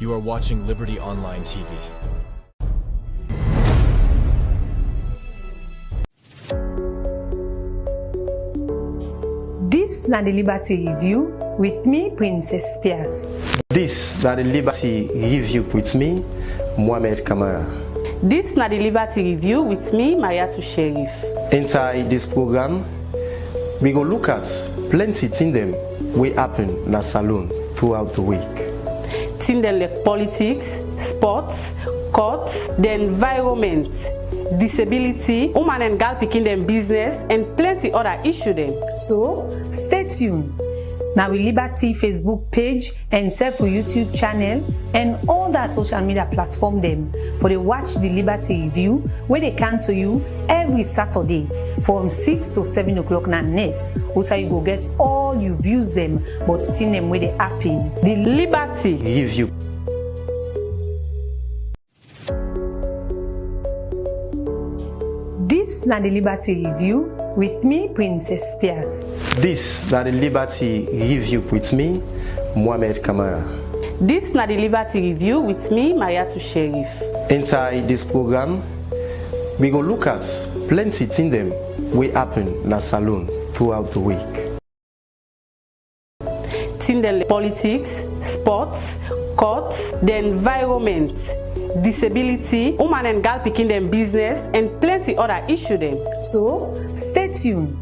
You are watching Liberty Online TV. This na the Liberty Review with me, Princess Spears. This na the Liberty Review with me, Mohamed Kamara. This na the Liberty Review with me, Mariatu Sheriff. Inside this program, we go look at plenty things them we happen in the salon throughout the week. Things like politics, sports, courts, the environment, disability, woman and girl picking them business, and plenty other issues them. So stay tuned. Now we Liberty Facebook page and self YouTube channel and all that social media platform them for they watch the Liberty Review where they come to you every Saturday from 6 to 7 o'clock na net. Also you go get all you views them but still them where they happen. The Liberty Review. This na the Liberty Review with me, Princess Spears. This na the Liberty Review with me, Mohamed Kamara. This na the Liberty Review with me, Mariatu Sheriff. Inside this program, we go look at plenty things them we happen in the salon throughout the week. Things like politics, sports, courts, the environment, disability, woman and girl picking them business, and plenty other issues them. So stay tuned.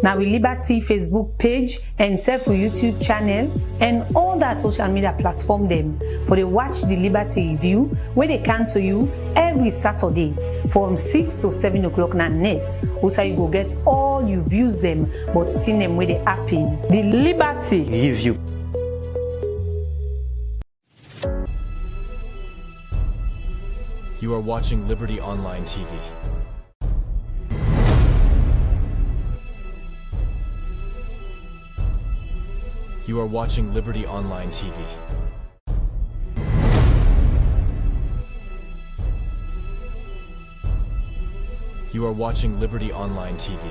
Now we Liberty Facebook page and self YouTube channel and all that social media platform them for they watch the Liberty Review where they come to you every Saturday from 6 to 7 o'clock na net. Also you go get all you views them but still them where they happen. The Liberty Review. You are watching Liberty Online TV. You are watching Liberty Online TV. You are watching Liberty Online TV.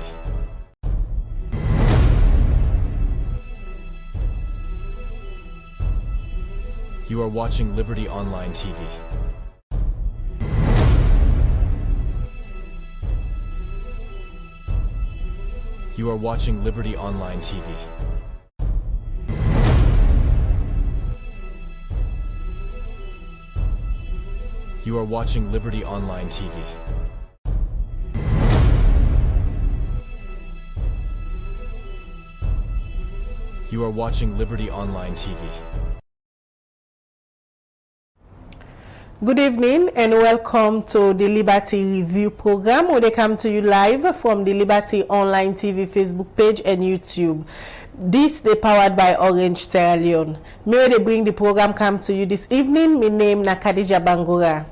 You are watching Liberty Online TV. You are watching Liberty Online TV. You are watching Liberty Online TV. You are watching Liberty Online TV. Good evening and welcome to the Liberty Review program where they come to you live from the Liberty Online TV Facebook page and YouTube. This they powered by Orange Sierra Leone. May they bring the program come to you this evening. My name na Khadija Bangura.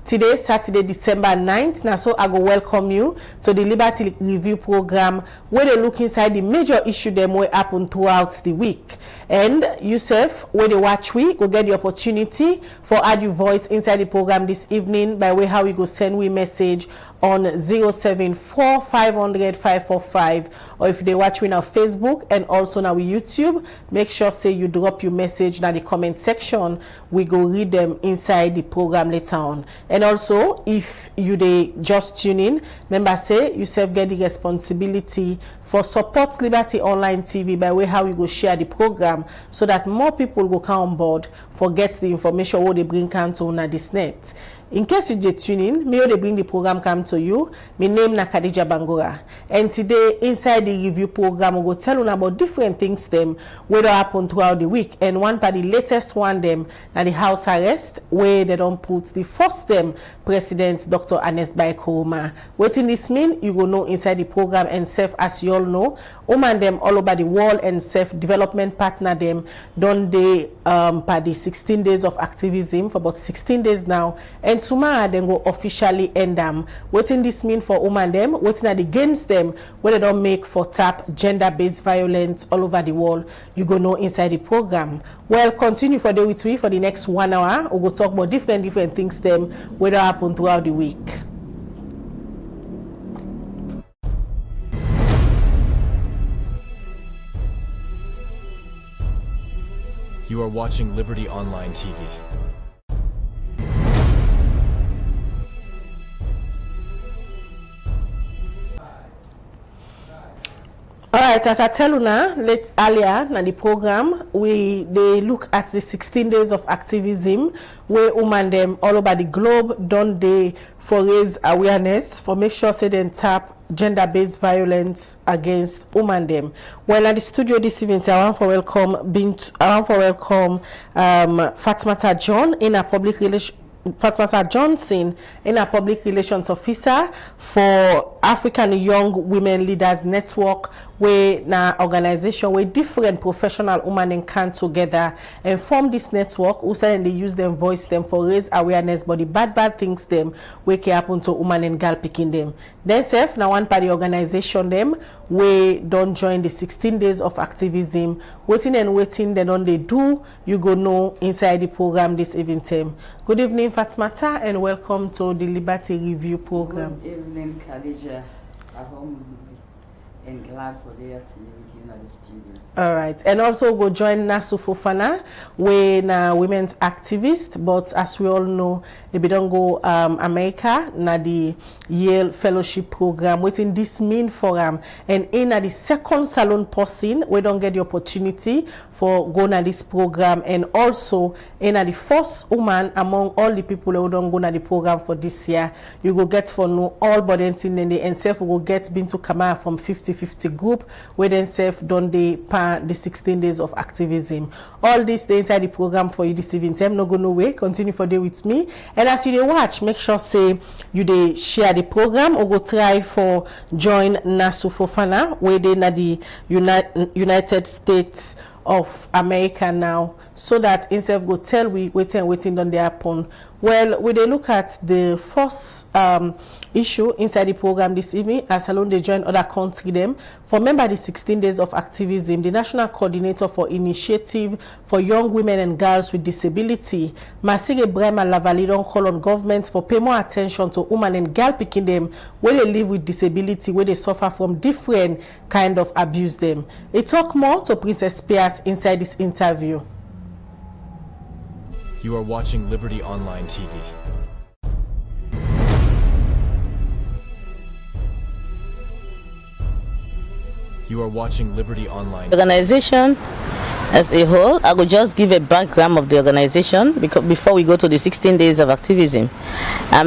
Today, Saturday, December 9th, now so I go welcome you to the Liberty Review program where they look inside the major issue them will happen throughout the week. And yourself, when they watch we go get the opportunity for add your voice inside the program this evening by way how we go send we message on 074-500-545, or if they watch we on Facebook and also now YouTube, make sure say you drop your message in the comment section. We go read them inside the program later on. And also, if you they just tune in, remember say yourself get the responsibility for support Liberty Online TV by way how we go share the program so that more people will come on board for get the information what they bring come to on this net. In case you just tune in, may they bring the program come to you. My name na Khadija Bangura. And today, inside the review program, we will tell you about different things them where they happen throughout the week. And one part, the latest one them, na the house arrest, where they don't put the first them President Dr. Ernest Bai Koroma. What in this mean, you will know inside the program and self, as you all know, woman them all over the world and self-development partner them, done they by the 16 days of activism for about 16 days now. And tomorrow then go officially end them. What in this mean for women them? What in against them when they don't make for tap gender-based violence all over the world? You go know inside the program. Well, continue for the week for the next 1 hour. We go talk about different things them where they happen throughout the week. You are watching Liberty Online TV. right, as I tell you now, earlier in the program, they look at the 16 days of activism where women them all over the globe don't they for raise awareness for make sure say they tap gender-based violence against women them. Well, at the studio this evening, I want to welcome Fatmata John in a public relation. Fatmata Johnson in a public relations officer for African Young Women Leaders Network, where na organization where different professional women can together and form this network. Also, and they use them, voice them for raise awareness, but the bad things them where can happen to women and girl picking them. Then self now one part the organization them we don't join the 16 days of activism. Waiting then on they do you go know inside the program this evening time. Good evening, Fatmata, and welcome to the Liberty Review program. Good evening, Khadija. At home and glad for the activity in the studio. All right, and also go join Nasu Fofana, we na women's activist, but as we all know, if we don't go America, na the Yale Fellowship Program, within this main forum, and in the second salon person, we don't get the opportunity for going to this program, and also in the first woman among all the people who don't go to the program for this year, you go get for know all body and self will get been to come out from 50-50 group, where then self done the 16 days of activism. All these things inside the program for you this evening. I'm not going away. Continue for day with me. And as you watch, make sure say you they share the program or go try for join Nasu Fofana, where they na the United States of America now, so that instead of go tell we waiting on the happen. Well, we they look at the first issue inside the program this evening, as alone they join other country them. For member the 16 days of activism, the national coordinator for initiative for young women and girls with disability, Masige Brema Lavali, don't call on governments for pay more attention to women and girl picking them where they live with disability, where they suffer from different kind of abuse them. They talk more to Princess Spears inside this interview. You are watching Liberty Online TV. You are watching Liberty Online. Organization as a whole, I will just give a background of the organization because before we go to the 16 days of activism.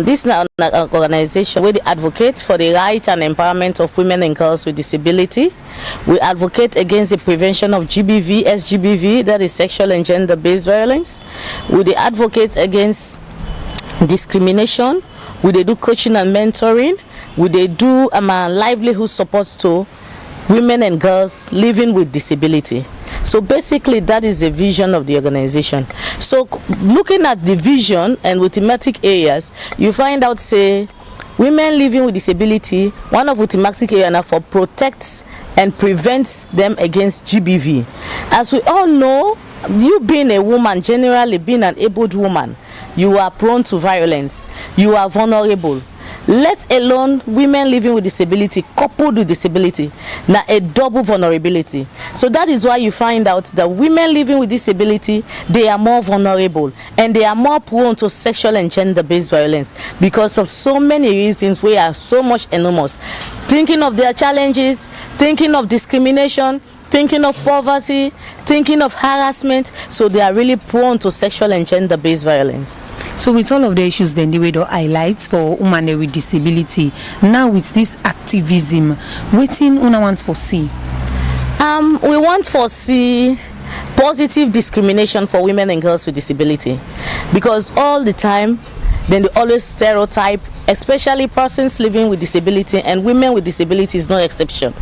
This is an organization where they advocate for the right and empowerment of women and girls with disability. We advocate against the prevention of GBV, SGBV, that is sexual and gender-based violence. We advocate against discrimination. We do coaching and mentoring. We do livelihood support to women and girls living with disability. So basically that is the vision of the organization. So looking at the vision and with thematic areas, you find out say women living with disability, one of the thematic areas for protects and prevents them against GBV. As we all know, you being a woman, generally being an abled woman, you are prone to violence, you are vulnerable. Let alone women living with disability, coupled with disability, now a double vulnerability. So that is why you find out that women living with disability, they are more vulnerable and they are more prone to sexual and gender-based violence because of so many reasons. We are so much enormous. Thinking of their challenges, thinking of discrimination, thinking of poverty, thinking of harassment, so they are really prone to sexual and gender-based violence. So with all of the issues then the way to highlight for women with disability, now with this activism, waiting una want for see? We want for see positive discrimination for women and girls with disability, because all the time then they always stereotype, especially persons living with disability, and women with disability is no exception.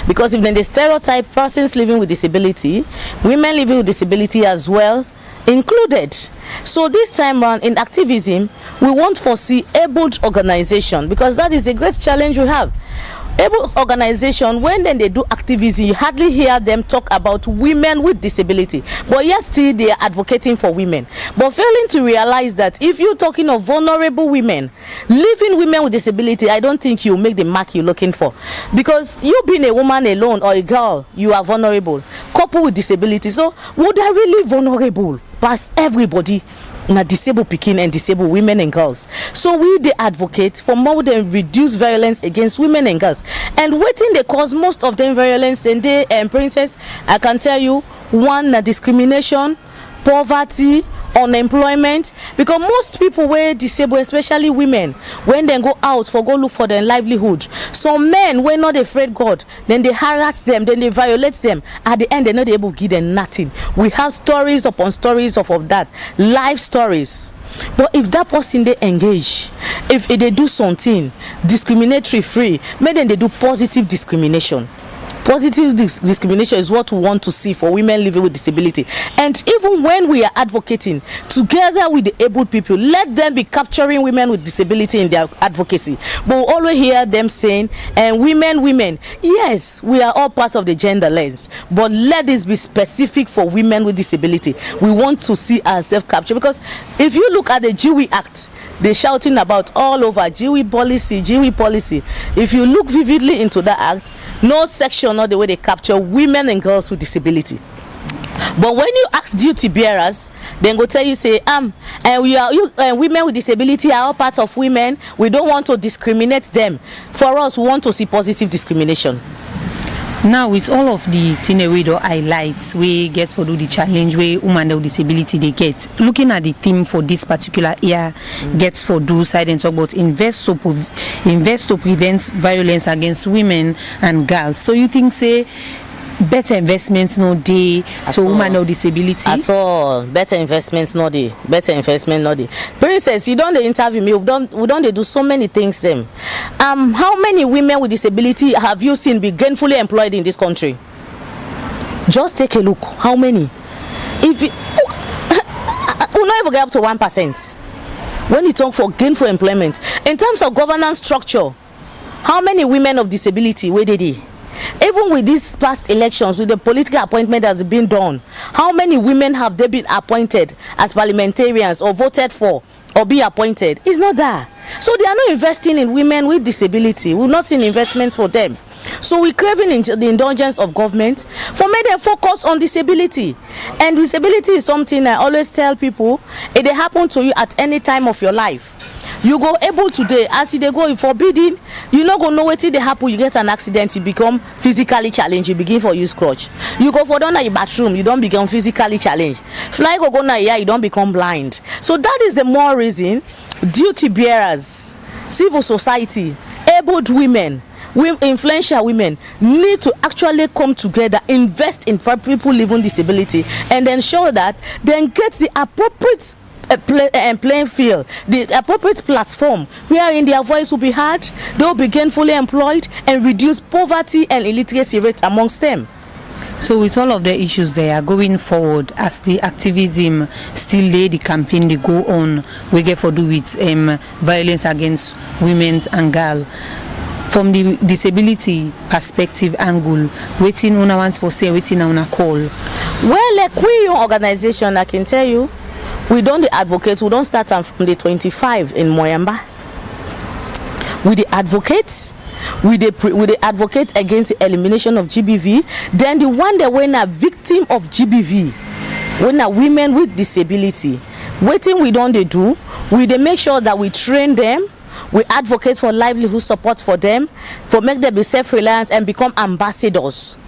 Because if then they stereotype persons living with disability, women living with disability as well included. So this time around in activism, we want to see abled organization, because that is a great challenge we have. Able organization, when then they do activism, you hardly hear them talk about women with disability, but yet still they are advocating for women, but failing to realize that if you're talking of vulnerable women, living women with disability, I don't think you make the mark you're looking for, because you being a woman alone or a girl, you are vulnerable, coupled with disability. So would I really vulnerable past everybody disabled pikin and disabled women and girls. So we dey advocate for more than reduce violence against women and girls. And wetin dey cause most of them violence and they princess, I can tell you, one na discrimination, poverty, unemployment, because most people wey disabled, especially women, when they go out for go look for their livelihood, some men wey not afraid God, then they harass them, then they violate them. At the end, they not able to give them nothing. We have stories upon stories of that, life stories. But if that person they engage, if they do something discriminatory free, maybe then they do positive discrimination. Positive discrimination is what we want to see for women living with disability. And even when we are advocating together with the able people, let them be capturing women with disability in their advocacy. But we always hear them saying, and women, yes, we are all part of the gender lens, but let this be specific for women with disability. We want to see ourselves captured, because if you look at the GWE Act, they're shouting about all over GWE policy. If you look vividly into that act, no section or the way they capture women and girls with disability. But when you ask duty bearers, then go tell you, say, and women with disability are all part of women. We don't want to discriminate them. For us, we want to see positive discrimination. Now, with all of the thing we do highlights, we get for do the challenge where women with disability they get. Looking at the theme for this particular year, gets for do side and talk about invest to prevent violence against women and girls. So you think say better investments no day to women with disability? At all. Better investments no day. Princess, you don't interview me. We don't do so many things them. How many women with disability have you seen be gainfully employed in this country? Just take a look. How many? If we not even get up to 1%. When you talk for gainful employment, in terms of governance structure, how many women of disability where did they? Even with these past elections, with the political appointment that has been done, how many women have they been appointed as parliamentarians or voted for or be appointed? It's not that. So they are not investing in women with disability. We're not seeing investments for them. So we're craving the indulgence of government for make them focus on disability. And disability is something I always tell people, it will happen to you at any time of your life. You go able today, as they go forbidden, you not gonna know what they happen. You get an accident, you become physically challenged, you begin for use crutch. You go for down at your bathroom, you don't become physically challenged. Fly go na here, you don't become blind. So that is the more reason duty bearers, civil society, abled women, influential women need to actually come together, invest in people living disability, and ensure that they get the appropriate playing field, the appropriate platform wherein their voice will be heard, they will be gainfully employed, and reduce poverty and illiteracy rate amongst them. So with all of the issues they are going forward, as the activism still lay the campaign they go on, we get for do with violence against women and girls. From the disability perspective angle, waiting una wants for say, waiting una call. Well, like we organization, I can tell you, we don't advocate. We don't start from the 25 in Moyamba. We the advocates. We the advocate against the elimination of GBV. Then the one that when a victim of GBV, when a women with disability, waiting we don't they do. We they make sure that we train them. We advocate for livelihood support for them, for make them be self-reliant and become ambassadors.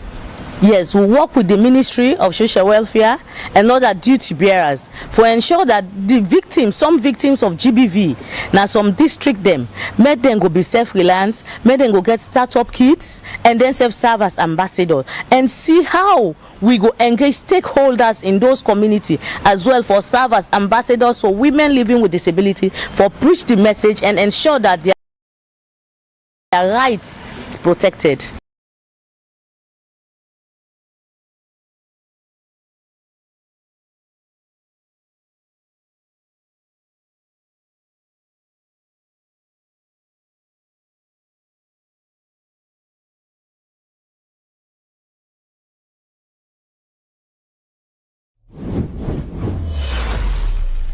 Yes, we work with the Ministry of Social Welfare and other duty bearers for ensure that the victims, some victims of GBV, now some district them, make them go be self-reliant, make them go get startup kits, and then serve as ambassadors, and see how we go engage stakeholders in those communities as well for serve as ambassadors for women living with disability, for preach the message and ensure that their rights protected.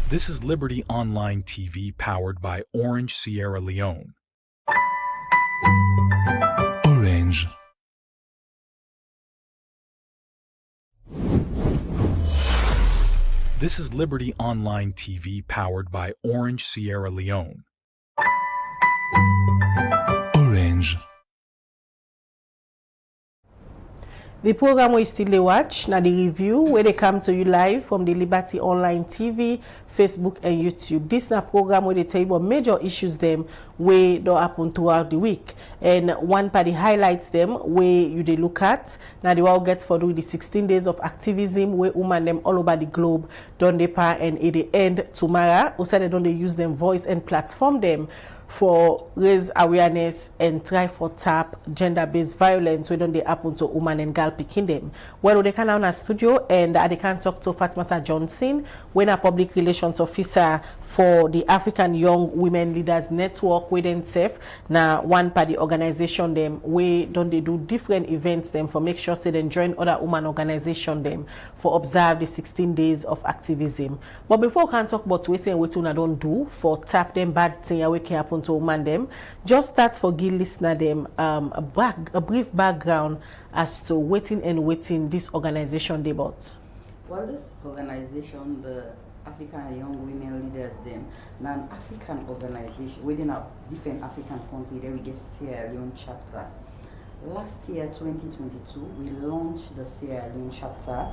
This is Liberty Online TV powered by Orange Sierra Leone. Orange. This is Liberty Online TV powered by Orange Sierra Leone. Orange. The program we still watch, now the review, where they come to you live from the Liberty Online TV, Facebook and YouTube. This na program where they tell you about major issues them where don't happen throughout the week. And one party highlights them where you they look at. Now the world gets for do the 16 days of activism where women them all over the globe don't they pa and at the end tomorrow. Also they don't they use them voice and platform them for raise awareness and try for tap gender-based violence we don't they happen to women and girl picking them. Well, they can now in a studio and they can talk to Fatmata Johnson, when a public relations officer for the African Young Women Leaders Network within SEF. Now one party organization them we don't they do different events them for make sure they then join other women organization them for observe the 16 days of activism. But before we can talk about what we don't do for tap them bad thing we can happen to woman them, just start for give listener them a brief background as to waiting this organization about. Well, this organization, the African Young Women Leaders them, now an African organization within a different African country. There we get Sierra Leone chapter. Last year, 2022, we launched the Sierra Leone chapter,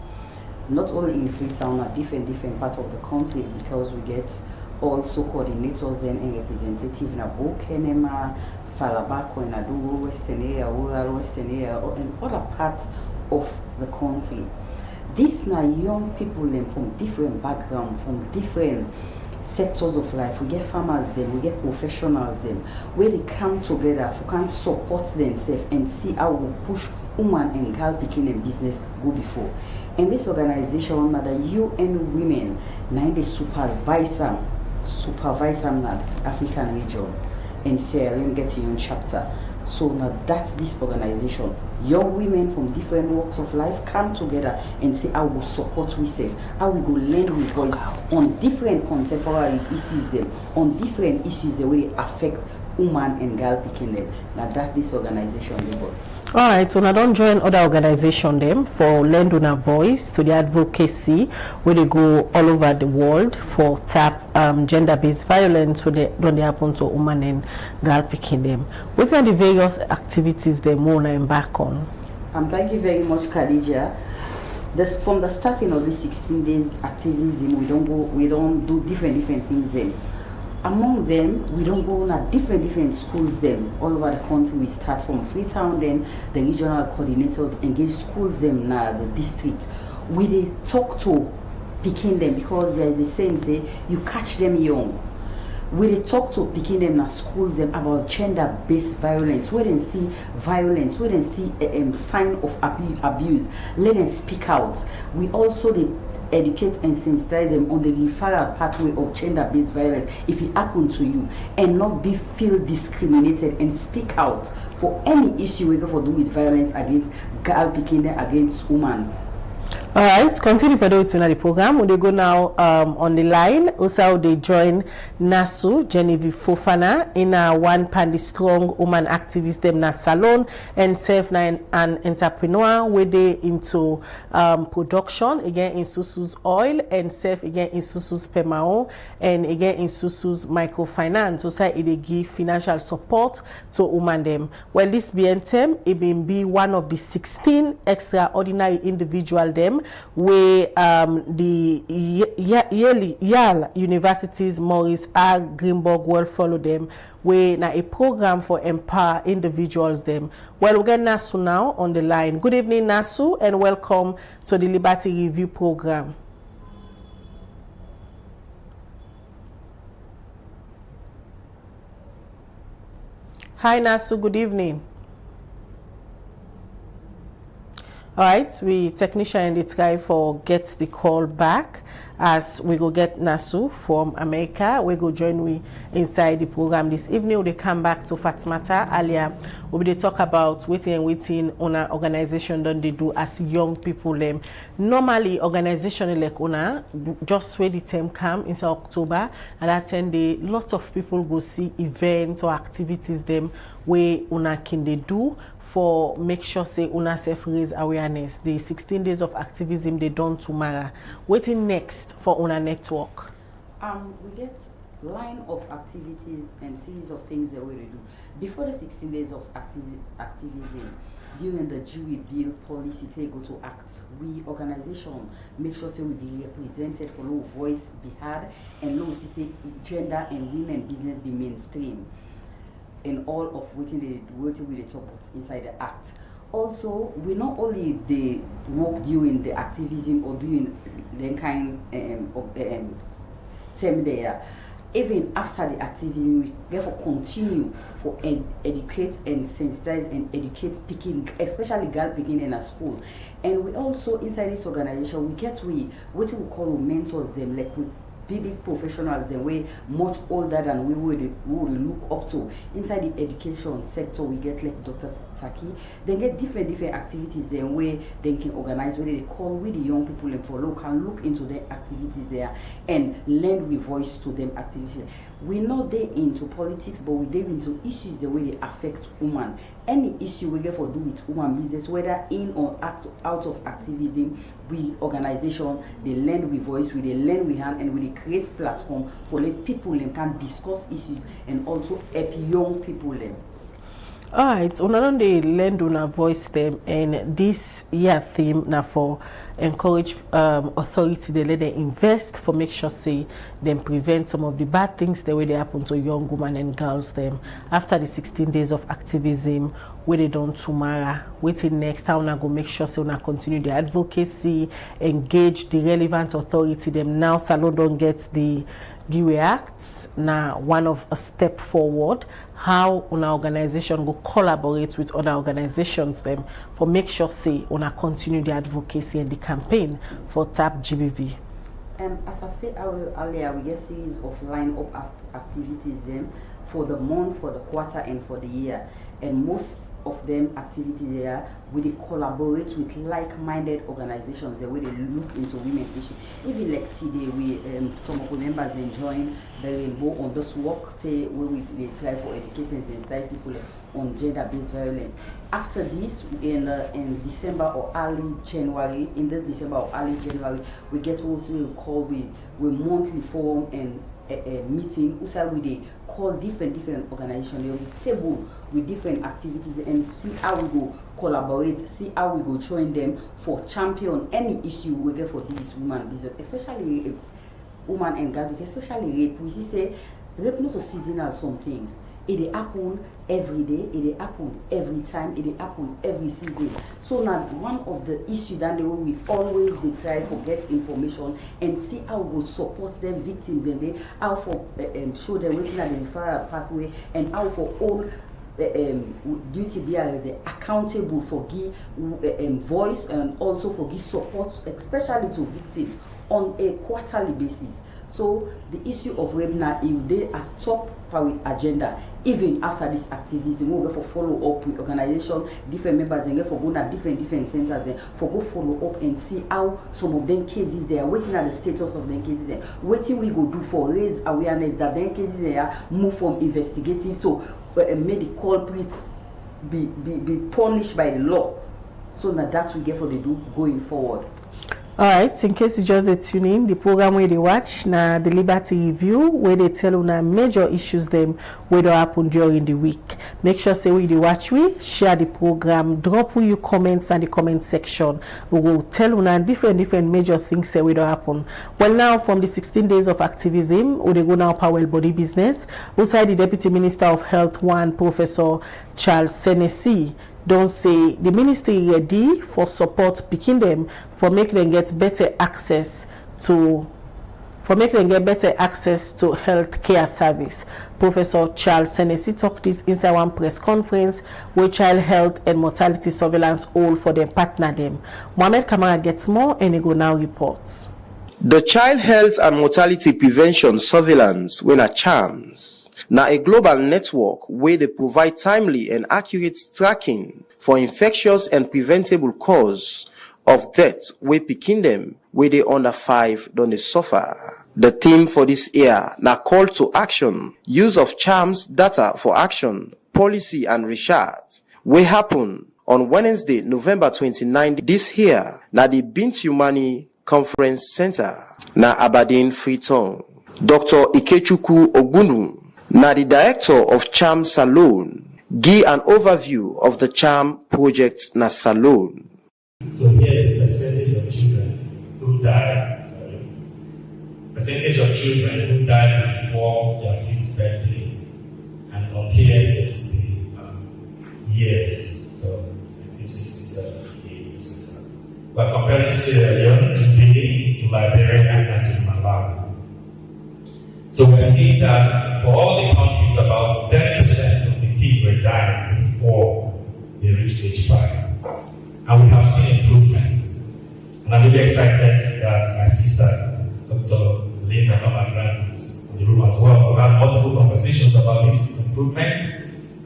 not only in Freetown, but different parts of the country, because we get also coordinators and representatives in Abo, Kenema, Falabako, and Adugo, Western area, rural Western area, and other parts of the country. These now young people them from different backgrounds, from different sectors of life. We get farmers them, we get professionals them, where they come together for can support themselves and see how we push woman and girl picking and business go before. And this organization, now the UN Women, now the supervisor in the African region, and Sierra Leone get your own chapter. So now that's this organization. Young women from different walks of life come together and say how we support ourselves, how we go lend with voice on different contemporary issues them, on different issues that will affect woman and girl picking them. Now that this organization they got. Alright, so now don't join other organization them for lend on a voice to the advocacy where they go all over the world for tap gender-based violence when they happen to women and girl picking them. What are the various activities they want to embark on? Thank you very much, Khadija. This, from the starting of the 16 days activism, we don't do different things then. Among them, we don't go on different schools them all over the country. We start from Freetown, then the regional coordinators engage schools them now the district. We they talk to picking them because there is a saying say you catch them young. We they talk to picking them now schools them about gender-based violence. Where they see violence, where they see a sign of abuse, let them speak out. We also they educate and sensitize them on the referral pathway of gender-based violence if it happened to you, and not be feel discriminated and speak out for any issue we go for do with violence against girl picking them against woman. All right, continue for the program. When they go now on the line, also they join Nasu Genevieve Fofana in a one pandy strong woman activist them na salon and self an entrepreneur where they into production again in Susu's oil and self again in Susu's Pemao and again in Susu's microfinance. So say they give financial support to woman them. Well, this BNTM it been be one of the 16 extraordinary individual them where the Yale University's Maurice R. Greenberg will follow them where now a program for empower individuals them. Well, we get Nasu now on the line. Good evening, Nasu, and welcome to the Liberty Review program. Hi, Nasu, good evening. All right, we technician they try for get the call back as we go get Nasu from America. We go join we inside the program this evening. We come back to Fatmata earlier. We will talk about waiting on an organization that they do as young people. Normally, organization like una just where the term come in October and that 10 day, lots of people go see events or activities them where una can they do for make sure say una self raise awareness. The 16 days of activism they done tomorrow. Waiting next for una network. We get line of activities and series of things that we do before the 16 days of activism. During the jury bill policy take go to act, we organization make sure say we be represented for low voice be heard and low say gender and women business be mainstream in all of what they talk about inside the act. Also, we not only the work during the activism or doing the kind of term there. Even after the activism, we therefore continue for educate and sensitize and educate picking, especially girl picking in a school. And we also inside this organization we get what we call mentors them, like we big professionals the way much older than we would look up to. Inside the education sector we get like Dr. Taki. They get different activities there where they can organize where they call with the young people and for look into their activities there and lend with voice to them activities. We're not there into politics, but we're there into issues the way they affect women. Any issue we get for do with woman business, whether in or out of activism, we organization they lend with voice, we they lend with hand, and we create platform for let people them can discuss issues and also help young people them. Alright, una they lend una voice them, and this year theme now for encourage authority they let them invest for make sure say them prevent some of the bad things the way they happen to young women and girls them after the 16 days of activism where they done tomorrow. Waiting next how una go make sure say una continue the advocacy, engage the relevant authority them. Now Salon don't get the Giwe Act now one of a step forward how una organization go collaborate with other organizations them for make sure say una continue the advocacy and the campaign for TAP GBV. As I said earlier, we get series of line-up activities them for the month, for the quarter, and for the year. And most of them activities there, we they collaborate with like-minded organizations that way they look into women issues. Even like today, we some of our members enjoying the rainbow on this walk where they try for educate and sensitize people on gender-based violence. After this, in December or early January, we get what we call we monthly forum and a meeting. Also, we call different organizations. We table with different activities and see how we go collaborate, see how we go join them for champion any issue we get for do with women business, especially woman and girl, especially rape. We say rape not a seasonal something. It happen every day, it happen every time, it happen every season. So now one of the issues that we always try to get information and see how we support them victims and they how for show them waiting at the referral pathway and how for all duty bearers accountable for give voice and also for give support, especially to victims on a quarterly basis. So the issue of rape now, if they as top priority agenda, even after this activism, we'll go for follow up with organization, different members, and go for go to different centers, and for go follow up and see how some of them cases they are waiting at the status of them cases. There, waiting we go do for raise awareness that them cases they are move from investigative to make the culprits be punished by the law. So that we get for they do going forward. Alright, in case you just tune in, the program where they watch now the Liberty Review where they tell una major issues them where they happen during the week. Make sure say we watch share the program, drop your comments in the comment section. We will tell una different major things that will happen. Well now from the 16 days of activism, we go now power body business. Outside the Deputy Minister of Health one Professor Charles Senesi don't say the ministry ready for support picking them for making them get better access to health care service. Professor Charles Senesi talked this inside one press conference where child health and mortality surveillance all for them partner them. Mohamed Kamara gets more and he go now reports. The child health and mortality prevention surveillance when a chance. Now a global network where they provide timely and accurate tracking for infectious and preventable cause of death where picking them where they under 5 don't they suffer. The theme for this year now call to action, use of CHAMS data for action, policy and research, will happen on Wednesday, November 29 this year na the Bintumani Conference Center na Aberdeen, Freetown. Dr. Ikechukwu Ogbunu, na the director of Charm Salon, give an overview of the Charm project na Salon. So here is the percentage of children who died. Percentage of children who died before their 5th birthday, and up here is the years. So it is 67, 87. We're comparing Sierra Leone to Guinea, to Liberia, and to Malawi. So we're seeing that for all the countries, about 10% of the kids were dying before they reached age 5. And we have seen improvements. And I'm really excited that my sister, Dr. Linda from my grants, in the room as well. We have multiple conversations about this improvement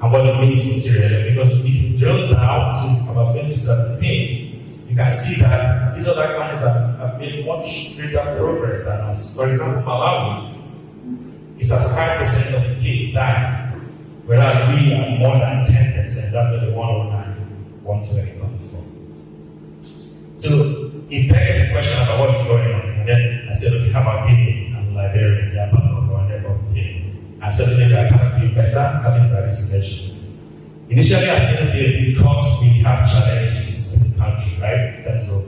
and what it means for Sierra Leone. Because if you drill down to about 2017, you can see that these other countries have made much greater progress than us. For example, Malawi is at 5% of the kids dying, whereas we are more than 10%. That's where the 109, 120 comes from. So it begs the question about what is going on. And then I said, okay, how about Guinea and Liberia? They are part of Rwanda, but Guinea. And certainly they are kind of doing better having that research. Initially, I said because we have challenges as a country, right? In terms of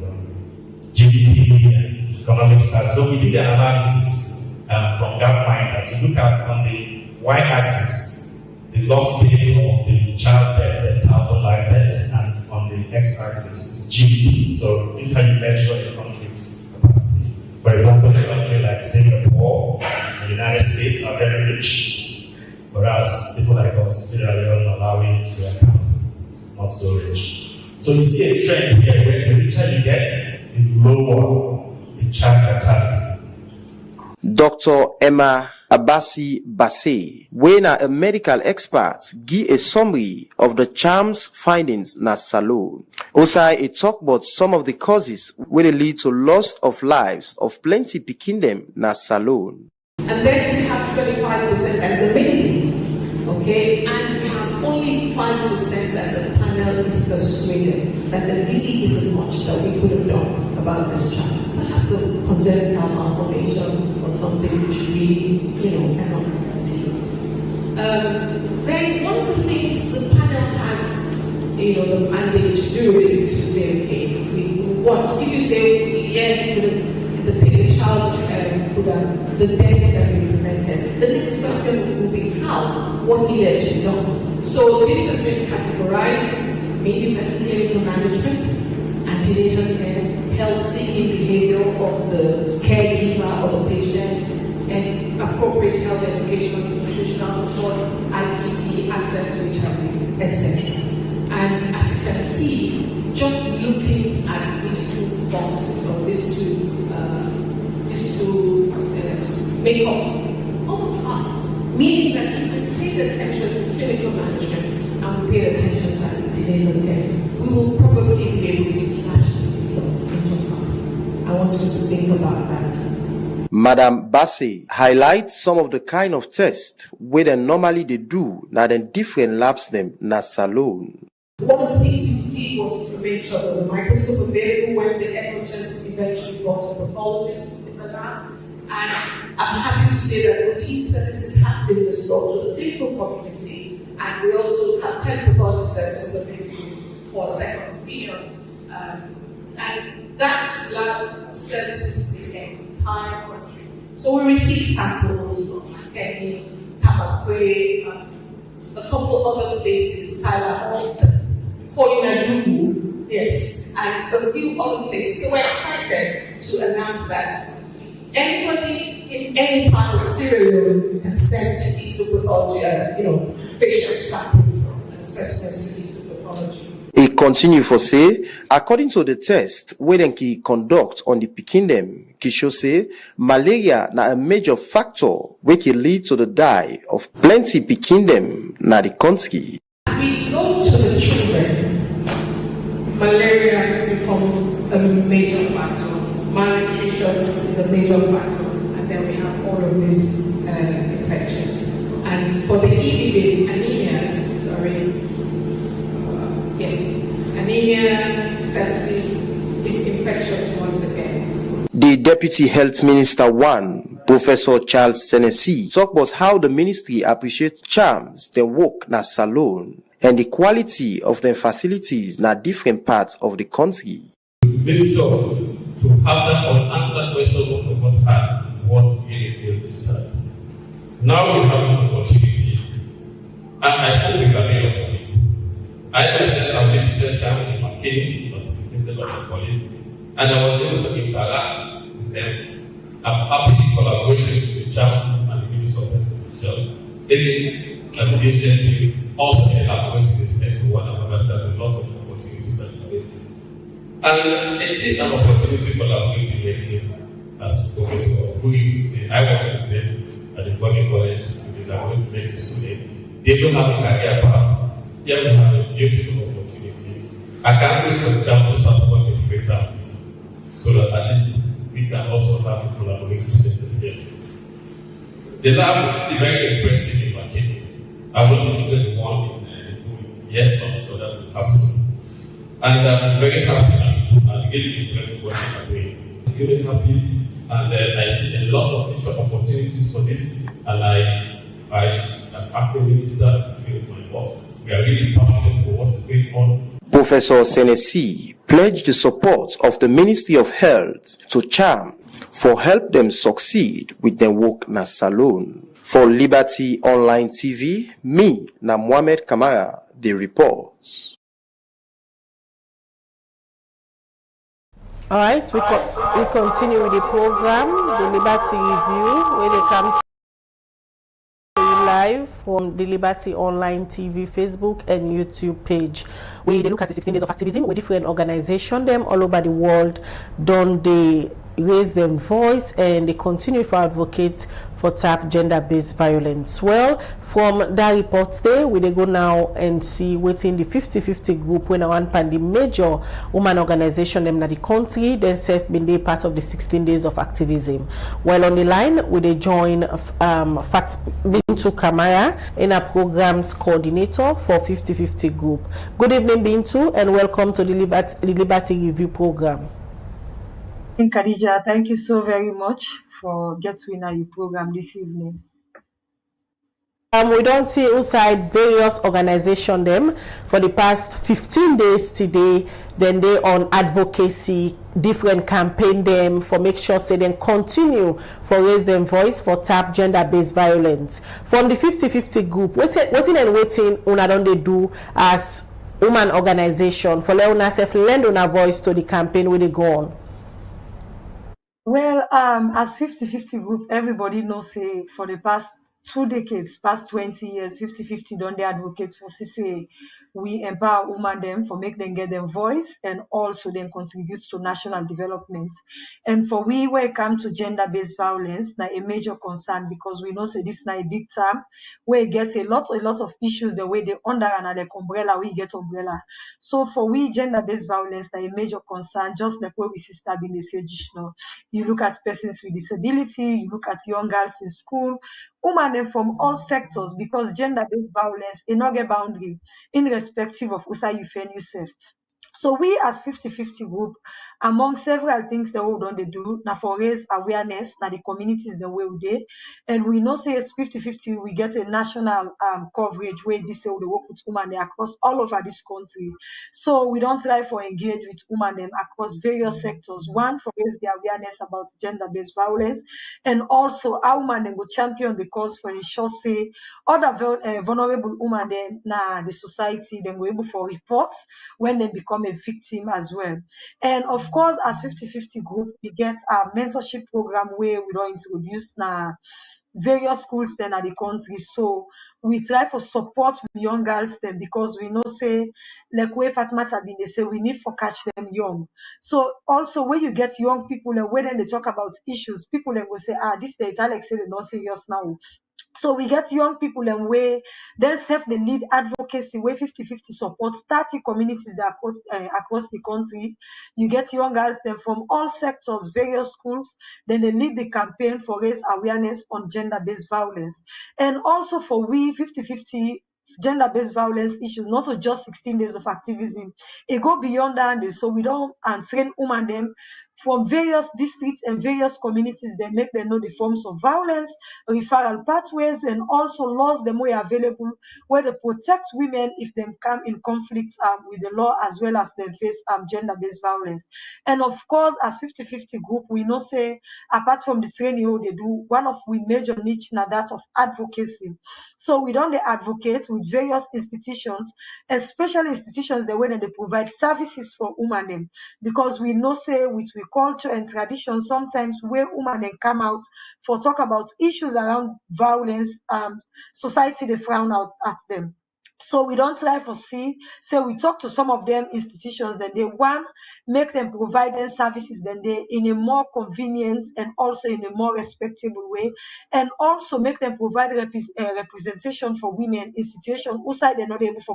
GDP and economic status. So we did an analysis from that point that to look at on the y-axis, the loss rate of the child death, 1,000 life deaths, and on the x-axis, GDP. So this is how you measure the country's capacity. For example, a country like Singapore, the United States are very rich, whereas people like us, Sierra Leone, Malawi, they are kind of not so rich. So you see a trend here where the richer you get, the lower the child mortality. Dr. Emma Abasi Basse, when a medical expert, give a summary of the Charm's findings na Salon. Also, he talk about some of the causes where they lead to loss of lives of plenty pikin them na Salon. And then we have 25% as a minimum, okay? And we have only 5% that the panel is persuaded that there really isn't much that we could have done about this child. Perhaps a congenital malformation or something which we, cannot guarantee. Then one of the things the panel has, the mandate to do is to say, okay, if you say, the child the death can be prevented, the next question will be how, what needed to be done. So this has been categorized, maybe better clinical management, antenatal care, health-seeking behavior of the caregiver or the patient, and appropriate health education, nutritional support, IPC, access to HIV, etc. And as you can see, just looking at these two boxes or these two make up almost half, meaning that if we paid attention to clinical management and we paid attention to antenatal care, we will probably be able to slash the figure into half. I want us to think about that. Madam Basse highlights some of the kind of tests where they normally they do, now then different labs them na Salon. One of the things we did was to make sure there was a microscope available when the NHS eventually brought a pathologist in the lab. And I'm happy to say that routine services have been restored to the clinical community, and we also have 10 pathology services available for second opinion. And that lab services the entire country. So we receive samples from Kenya, Kamakwe, a couple other places, Tyler, Koinadugu, yes, and a few other places. So we're excited to announce that anybody in any part of Sierra Leone can send to histopathology, patient samples and specimens to histopathology. He continue for say, according to the test where they can conduct on the pikin them, he show say malaria na a major factor which can lead to the die of plenty pikin them na the country. As we go to the children, malaria becomes a major factor. Malnutrition is a major factor, and then we have all of these infections. And for the EBVs, anemias, Yes, anemia, sepsis, infections once again. The Deputy Health Minister 1, Professor Charles Senesi, talked about how the ministry appreciates CHAMS, the work na salon, and the quality of the facilities na different parts of the country. Make sure to have that unanswered question most of us had what really feel disturbed. Now we have an opportunity, and I hope we can make up for it. I myself have visited CHAMS in McKinney, was visited by my colleague, and I was able to interact with them. I'm happy in collaboration with the CHAMS and the Ministry of Health officials. Even the agency also elaborates this next one another. There's a lot of opportunities and challenges. And it is an opportunity for collaborating medicine, as Professor Fui said. I worked with them at the Foreign College with the collaborating medicine student. They don't have a career path. Here we have a beautiful opportunity. I can't wait for the CHAMS to support the future, so that at least we can also have a collaborative system here. The lab is very impressive in Makeni. I've only visited one in yet, not sure that will happen. And I'm very happy and really impressed with what I'm doing. Really happy, and I see a lot of future opportunities for this. And I as acting minister, with my boss, we are really passionate for what is going on. Professor Senesi pledged the support of the Ministry of Health to CHAMS for help them succeed with their work na salon. For Liberty Online TV, me na Mohamed Kamara, the reports. All right, we continue with the program, the Liberty Review, where they come to live from the Liberty Online TV, Facebook and YouTube page. We look at the 16 Days of Activism with different organizations, them all over the world, done they raise them voice and they continue to advocate for tap gender-based violence. Well, from that report there, we go now and see within the 50-50 group when one pan the major woman organization them in the country, then self been they part of the 16 Days of Activism. Well, on the line, we join Fat Bintu Kamara in a programs coordinator for 50-50 group. Good evening, Bintu, and welcome to the Liberty Review program. Khadija, thank you so very much for getting our program this evening. We don't see outside various organizations them for the past 15 days today. Then they on advocacy, different campaign them for make sure say then continue for raise them voice for tap gender-based violence. From the 50-50 group, waiting and waiting una don't they do as woman organization for let una self lend una voice to the campaign where they go on. Well, as 50-50 group, everybody knows say for the past 2 decades, past 20 years, 50-50 don't they advocate for say we empower women them for make them get them voice and also then contributes to national development. And for we where it comes to gender-based violence, now a major concern because we know say this now a big term where it gets a lot of issues the way they under another umbrella, we get umbrella. So for we gender-based violence, now a major concern, just like what we see stabbing the sage, you look at persons with disability, you look at young girls in school, women from all sectors, because gender-based violence is not a boundary, irrespective of who you find yourself. So we as 50-50 group, among several things that we don't do, now for raise awareness, now the communities the way we did, and we know say as 50-50 we get a national coverage where we say we work with women across all over this country. So we don't try for engage with women across various sectors. One, for raise the awareness about gender-based violence, and also how women will champion the cause for ensure say other vulnerable women then na the society then we're able for reports when they become a victim as well. And of course, as 50-50 group, we get a mentorship program where we don't introduce now various schools then at the country. So we try for support with young girls then because we know say like where Fatma have been they say we need for catch them young. So also when you get young people and when they talk about issues, people then will say, this the Alex say they're not serious now. So we get young people and way then self the lead advocacy where 50-50 support 30 communities that across the country. You get young girls then from all sectors, various schools, then they lead the campaign for raise awareness on gender-based violence. And also for we 50-50 gender-based violence issues, not to just 16 days of activism. It go beyond that, and so we don't train women them from various districts and various communities. They make them know the forms of violence, referral pathways, and also laws them way available where they protect women if they come in conflict with the law, as well as they face gender-based violence. And of course, as 50-50 group, we know say apart from the training they do, one of we major niche now that of advocacy. So we don't advocate with various institutions, especially institutions the way that they provide services for women, because we know say with we culture and tradition, sometimes where women then come out for talk about issues around violence, society they frown out at them. So we don't try for see. So we talk to some of them institutions, then they want make them provide them services, then they in a more convenient and also in a more respectable way, and also make them provide representation for women in situations outside they're not able to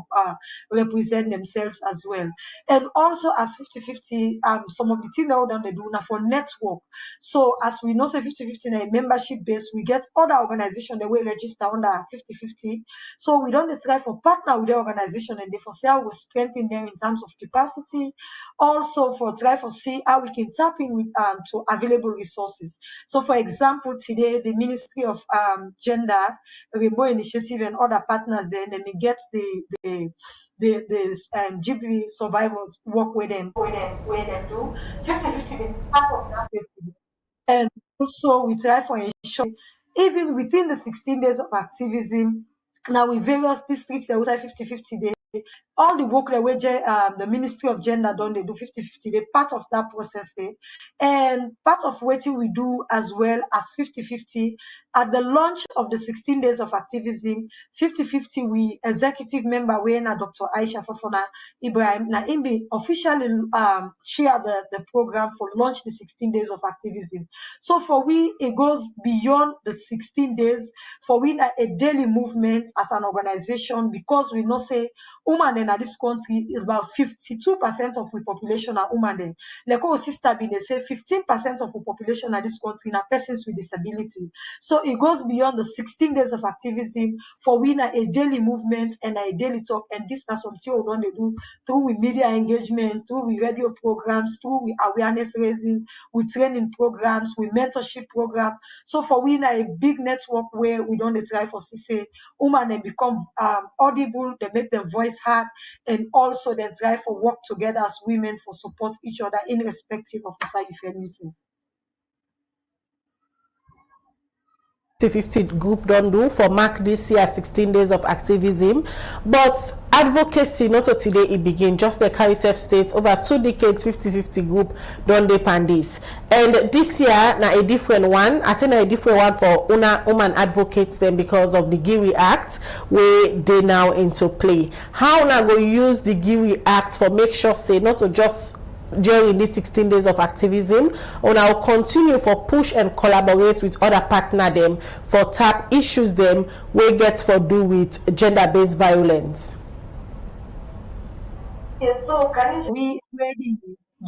represent themselves as well. And also as 50-50, some of the things that they do now for network. So as we know, say 50-50 in a membership base, we get other organizations that will register under 50-50. So we don't try for partner with the organization and therefore see how we strengthen them in terms of capacity. Also for try for see how we can tap in with to available resources. So for example, today the Ministry of Gender, Rainbow Initiative and other partners then we get the GP survivors work with them do 50-50 part of that. And also we try for ensure even within the 16 days of activism, now with various districts, there was 50-50 days. All the work that the Ministry of Gender done, they do 50-50. They part of that process there. And part of what we do as well as 50-50, at the launch of the 16 days of activism, 50-50, we executive member when Dr. Aisha Fofana Ibrahim, now be officially share the program for launch the 16 days of activism. So for we, it goes beyond the 16 days. For we, a daily movement as an organization, because we know say women in this country is about 52% of the population are women. Like our sister been they say 15% of the population of this country are persons with disability. So it goes beyond the 16 days of activism for we a daily movement and a daily talk. And this is something we don't do through with media engagement, through with radio programs, through with awareness raising, with training programs, with mentorship program. So for we a big network where we don't try for say women they become audible, they make their voice heard, and also then try for work together as women for support each other irrespective of the side you. 50 group don't do for mark this year 16 days of activism, but advocacy not today it begin. Just like Caricef states, over 2 decades 50-50 group don't depend this, and this year now a different one. I say now a different one for woman advocates them because of the GIWI Act where they now into play. How now go use the GIWI Act for make sure say not to just during these 16 days of activism, and I'll continue for push and collaborate with other partner them for tap issues them we get for do with gender-based violence. Yeah, so can we maybe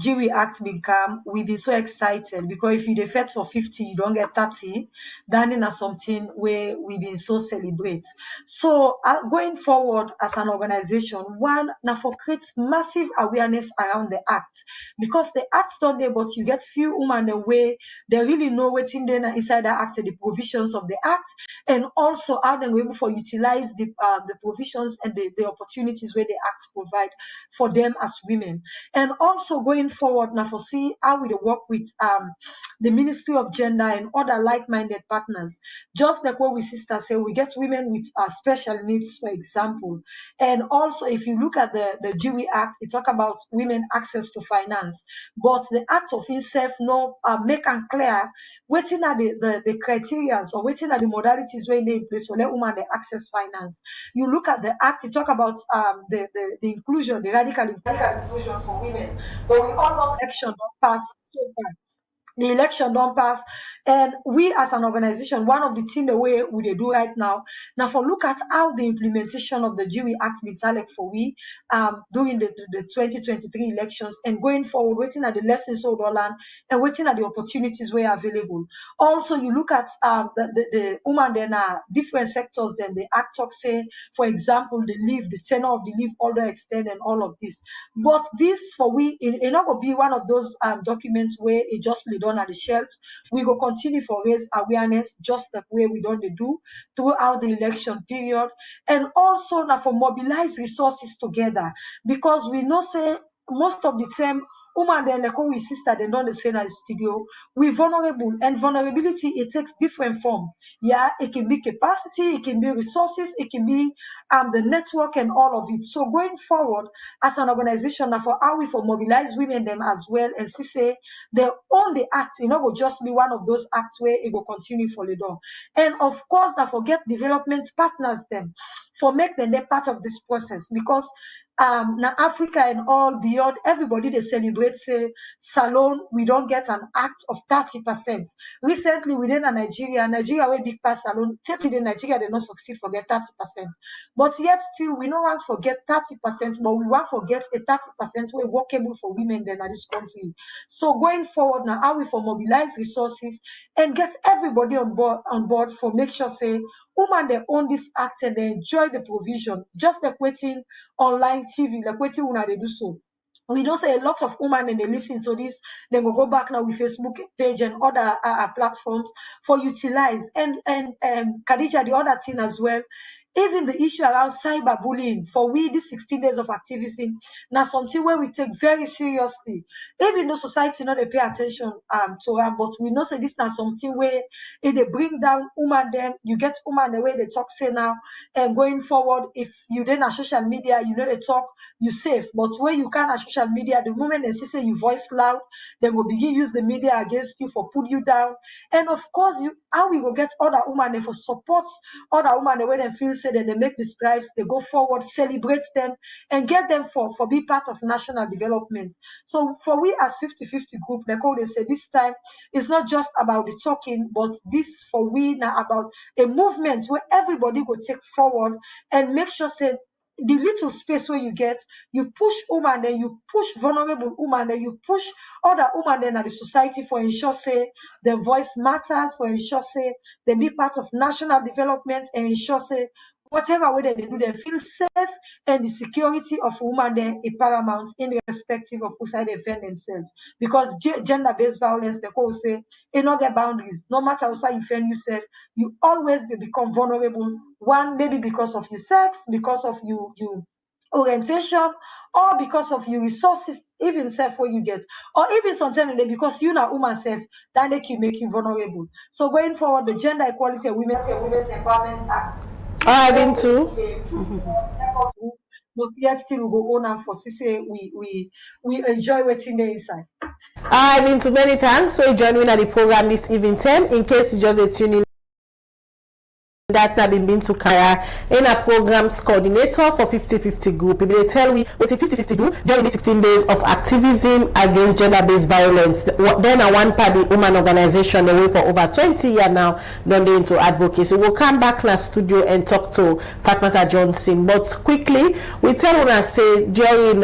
GIWI Act become, we be so excited because if you defect for 50, you don't get 30, then is something where we been so celebrate. So going forward as an organization, one now for create massive awareness around the act, because the act done there, but you get few women the way they really know what's in there inside the act, the provisions of the act, and also how they able for utilize the provisions and the opportunities where the act provide for them as women. And also going forward now for see how we work with the Ministry of Gender and other like-minded partners. Just like what we sisters say, we get women with special needs, for example. And also if you look at the GIWI Act, it talk about women access to finance, but the act of itself no make and clear waiting at the criteria or waiting at the modalities where they in place for let women they access finance. You look at the act, it talk about the inclusion, the radical inclusion for women, but we all know section don't pass so far. the election don't pass, and we as an organization, one of the things the way we they do right now for look at how the implementation of the Jury Act metallic for we during the 2023 elections and going forward, waiting at the lessons of Holland and waiting at the opportunities where available. Also, you look at the woman then different sectors, then the act talk say, for example, the leave, the tenure of the leave, all the extent and all of this. But this for we it not gonna be one of those documents where it just lay down at the shelves. We go continue for raise awareness just the way we don't do throughout the election period, and also now for mobilize resources together, because we know say most of the time woman then like we sister they don't the same as studio. We vulnerable, and vulnerability it takes different form. Yeah, it can be capacity, it can be resources, it can be the network and all of it. So going forward as an organization now for how we for mobilize women them as well, and see say they own the act, will just be one of those acts where it will continue for the door. And of course now forget development partners them for make them part of this process, because now Africa and all beyond, everybody they celebrate say Salone, we don't get an act of 30%. Recently within Nigeria where big pass Salone, 30 in Nigeria they not succeed forget 30%. But yet still we don't want to forget 30%, but we want to forget a 30% way workable for women then at this country. So going forward now, how we for mobilize resources and get everybody on board for make sure say women they own this act and they enjoy the provision, just like waiting online TV, like waiting when they do so. We know say a lot of women and they listen to this, then we'll go back now with Facebook page and other platforms for utilize. And Khadija, the other thing as well, even the issue around cyberbullying, for we these 16 days of activism, now something where we take very seriously. Even though society not they pay attention to them, but we know say this now something where if they bring down woman them, you get woman the way they talk say now, and going forward, if you then on social media, you know they talk, you safe. But where you can't on social media, the moment they see say you voice loud, they will begin use the media against you for put you down. And of course, how we will get other women for support, other women the way they feel say that they make the strides, they go forward, celebrate them, and get them for be part of national development. So for we as 50-50 group, like how they say this time, it's not just about the talking, but this for we now about a movement where everybody will take forward and make sure say the little space where you get, you push women, then you push vulnerable women, then you push other women then at the society for ensure say their voice matters, for ensure say they be part of national development, and ensure say whatever way they do, they feel safe, and the security of women then is paramount irrespective of who side they defend themselves. Because gender-based violence, they call say, it not get boundaries. No matter how side you defend yourself, you always they become vulnerable. One, maybe because of your sex, because of you orientation, or because of your resources, even self where you get, or even sometimes because you know woman self that they keep making vulnerable. So going forward, the Gender Equality and Women's Empowerment Act. I've been too. But yet still we go on and for say we enjoy waiting there inside. I've been to many thanks for joining at the program this evening time. In case you just a tune in, that I've been to Kaya in a programs coordinator for 50-50 group. They tell we what 50-50 do during the 16 days of activism against gender-based violence. Then a one party woman organization they wait for over 20 years now, done into advocacy. We'll come back in the studio and talk to Fatmata Johnson. But quickly, we tell una say during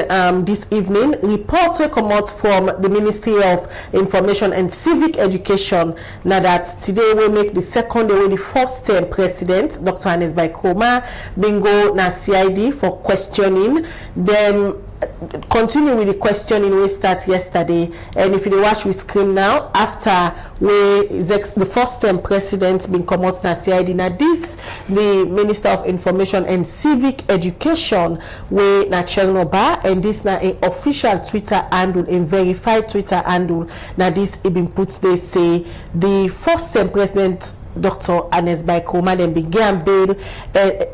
this evening, reports will come out from the Ministry of Information and Civic Education. Now that today we make the second day, the first term President Dr. Hannes Baikoma bingo na CID for questioning. Then continue with the questioning we start yesterday, and if you watch we screen now after the first term president been come out na CID. Now this the Minister of Information and Civic Education we na Chernobyl, and this na an official Twitter handle, in verified Twitter handle. Now this it been put they say the first term president Dr. Anes Baikoma, then began bail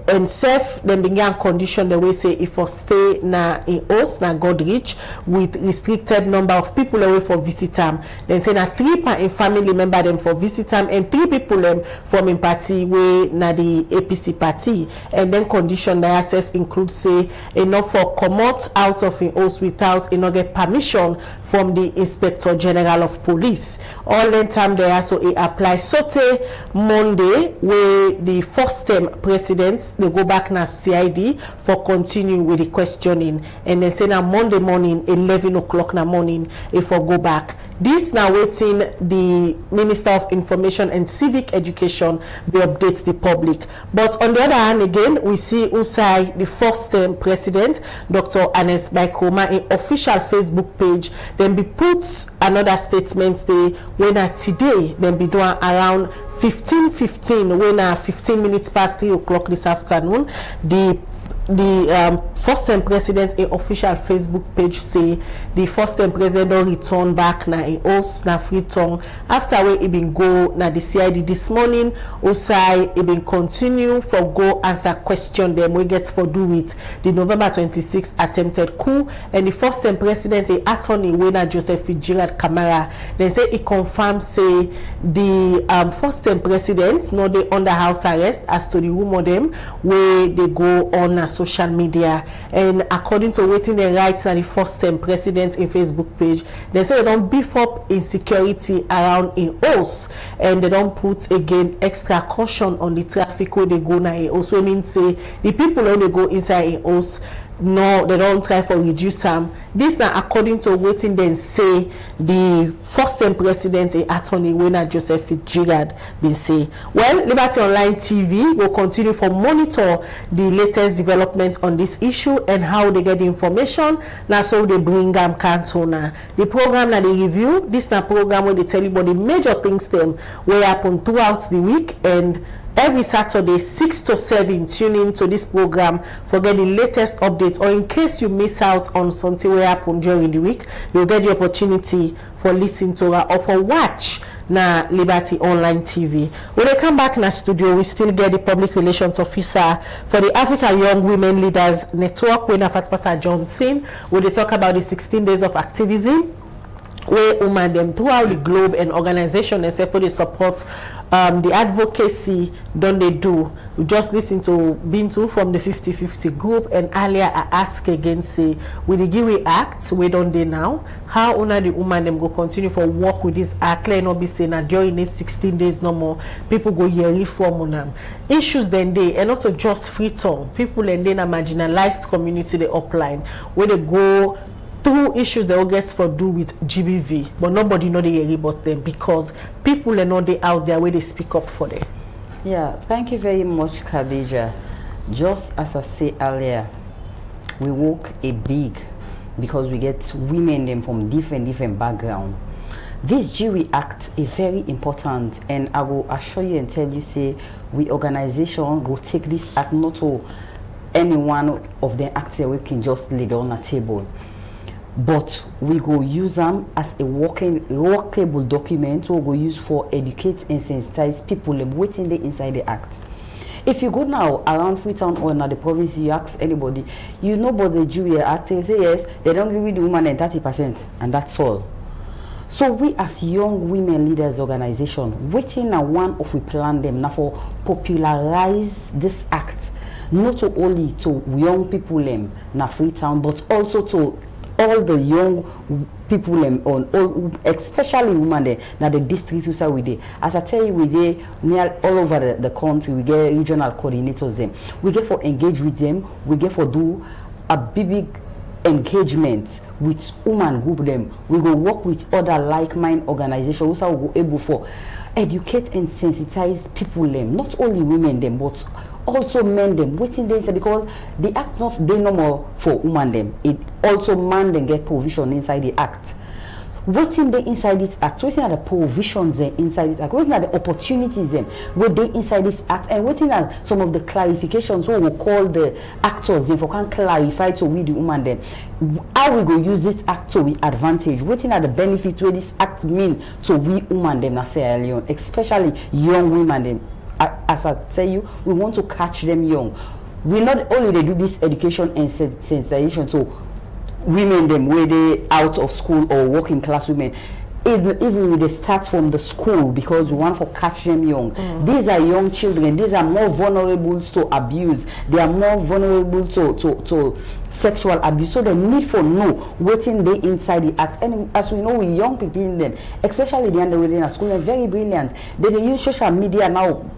and self, then began condition the way say if for stay na in host na Godrich with restricted number of people away for visit them. Then say na 3 in family member them for visit them and 3 people them from in party way na the APC party, and then condition that herself include say enough for come out of in host without get permission from the Inspector General of Police. All the time there so it apply sote Monday where the first term president they go back na CID for continue with the questioning, and then say na Monday morning 11 o'clock na morning if I go back. This now waiting the Minister of Information and Civic Education be update the public. But on the other hand again, we see Usai, the first term president, Dr. Anes Baikoma, in official Facebook page, then be put another statement there when today then be doing around 15:15 when 15 minutes past 3 o'clock this afternoon. The first time president in official Facebook page say the first time president don't return back na in host na free tongue after where he been go na the CID this morning. Osai he been continue for go answer question them we get for do with the November 26th attempted coup, and the first time president a attorney Wena Joseph Fitzgerald Kamara they say he confirmed say the first time president no they under house arrest as to the rumor them where they go on social media, and according to waiting the rights and the first time president in Facebook page, they say they don't beef up insecurity around in house, and they don't put again extra caution on the traffic where they go now. It also means say the people when they go inside in house, no, they don't try for reduce them. This now according to waiting then say the first time president attorney Wena Joseph Fitzgerald been say. Well, Liberty Online TV will continue for monitor the latest developments on this issue and how they get the information. Now so they bring them cantona. The program that they review, this now program where they tell you about the major things them will happen throughout the week, and every Saturday 6 to 7 tune in to this program for get the latest updates, or in case you miss out on something will happen during the week, you'll get the opportunity for listen to her or for watch na Liberty Online TV. When they come back in the studio, we still get the public relations officer for the African Young Women Leaders Network when Fatpata Johnson, where they talk about the 16 days of activism where women them throughout the globe and organization except for the support the advocacy don't they do. We just listen to Bintu from the 50-50 group, and earlier I asked again say with the Giwi Act we don't they now how una the woman them go continue for work with this act like not be saying that during these 16 days no more people go here reform on them issues then they and not just free tongue people and then a marginalized community they upline where they go through issues they will get for do with GBV, but nobody know they hear about them because people are not they out there where they speak up for them. Yeah, thank you very much, Khadija. Just as I said earlier, we work a big because we get women them from different background. This GWE Act is very important, and I will assure you and tell you say we organization will take this act not to any one of the acts we can just lay on a table, but we go use them as a workable document we go use for educate and sensitize people waiting there inside the act. If you go now around Freetown or in the province, you ask anybody, you know about the GWE Act, they say yes, they don't give you the woman and 30%, and that's all. So we as Young Women Leaders Organization waiting now one of we plan them now for popularize this act, not only to young people na Freetown, but also to all the young people on all, especially women there now the district users we dey. As I tell you, we dey near all over the country. We get regional coordinators them. We get for engage with them. We get for do a big engagement with women group them. We go work with other like-minded organizations who will go able for educate and sensitize people them, not only women them but also men them waiting there because the act not they no more for women them, it also man them get provision inside the act. Waiting the inside this act, waiting at the provisions inside this act, waiting at the opportunities where they inside this act, and waiting at some of the clarifications what we call the actors for can clarify to we the woman them how we go use this act to we advantage, waiting at the benefits where this act mean to we woman them na Sierra Leone, especially young women them. As I tell you, we want to catch them young. We not only they do this education and sensation so women them where they out of school or working class women, even when they start from the school, because we want to catch them young. These are young children. These are more vulnerable to abuse. They are more vulnerable to sexual abuse. So the need for know waiting they inside the act. And as we know, we young people in them, especially the undergraduate in school, are very brilliant. They use social media now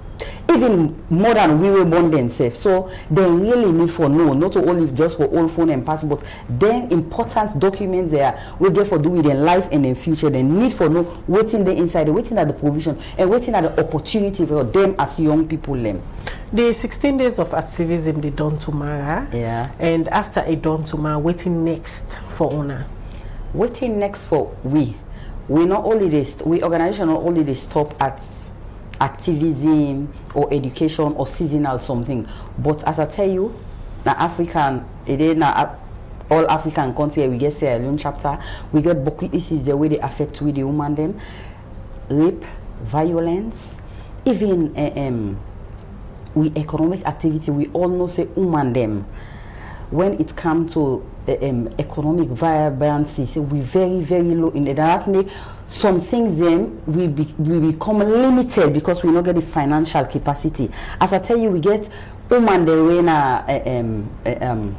even more than we were born themselves. So they really need for know, not only just for old phone and passport, then important documents there we get for do with their life and their future. They need for know waiting there inside, waiting at the provision and waiting at the opportunity for them as young people them. The 16 days of activism they done tomorrow. Yeah. And after it done tomorrow, waiting next for honor. Waiting next for we not only this we organization not only they stop at activism or education or seasonal something, but as I tell you, na African it is na all African country we get Sierra Leone chapter, we get beaucoup issues the way they affect with the woman them, rape, violence, even we economic activity. We all know say woman them when it comes to economic vibrancy, so we very low in it. That make some things we become limited because we not get the financial capacity. As I tell you, we get women the way na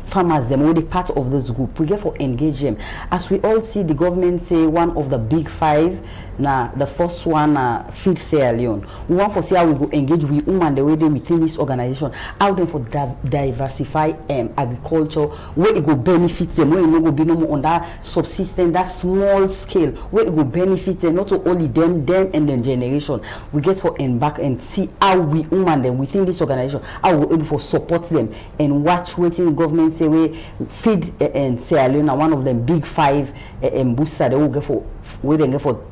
farmers them already part of this group. We get for engage them. As we all see the government say one of the big five, na the first one feed Sierra Leone. We want to see how we go engage with women the way they within this organization, how them for diversify agriculture, where it go benefit them, where it no go be no more on that subsistence, that small scale, where it go benefit them, not only them and then generation. We get for embark and see how we women them within this organization, how we able for support them and watch waiting government say we feed and Sierra Leone one of them big five booster they will get for where they get for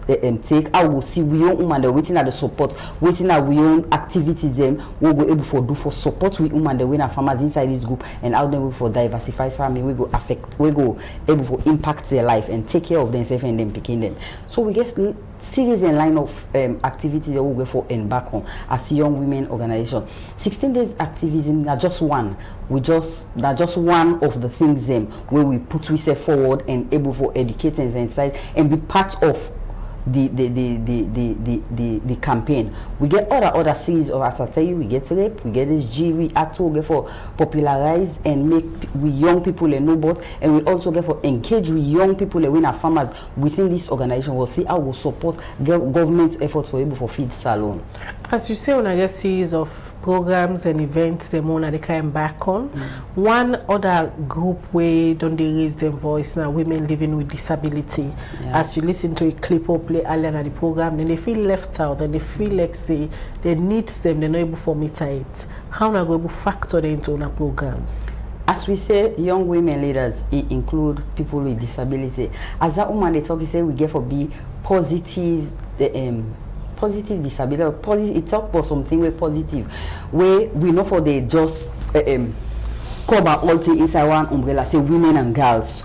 take. I will see we own women they waiting at the support, waiting at we own activities them we go able for do for support with women the winner farmers inside this group and how them for diversify farming we go affect we go able for impact their life and take care of themselves and them picking them. So we get series and line of activities that we go for embark on as young women organization. 16 days activism are just one. Just one of the things where we put we say forward and able for educators inside and be part of the campaign. We get other series of, as I tell you, we get rape, we get this G, we actually get for popularize and make we young people know about, and we also get for engage with young people when our farmers within this organization. We'll see how we support government efforts for able for feed salon. As you say, on a series of programs and events them on they come back on. One other group where don't they raise their voice now, women living with disability. As you listen to a clip or play earlier at the program, then they feel left out and they feel like say they need them, they're not able to meet it. How are we able to factor them into our programs? As we say, young women leaders include people with disability. As that woman they talk, he say we get for be positive positive disability, positive, it talk about something where positive, where we know for they just cover all things inside one umbrella, say women and girls.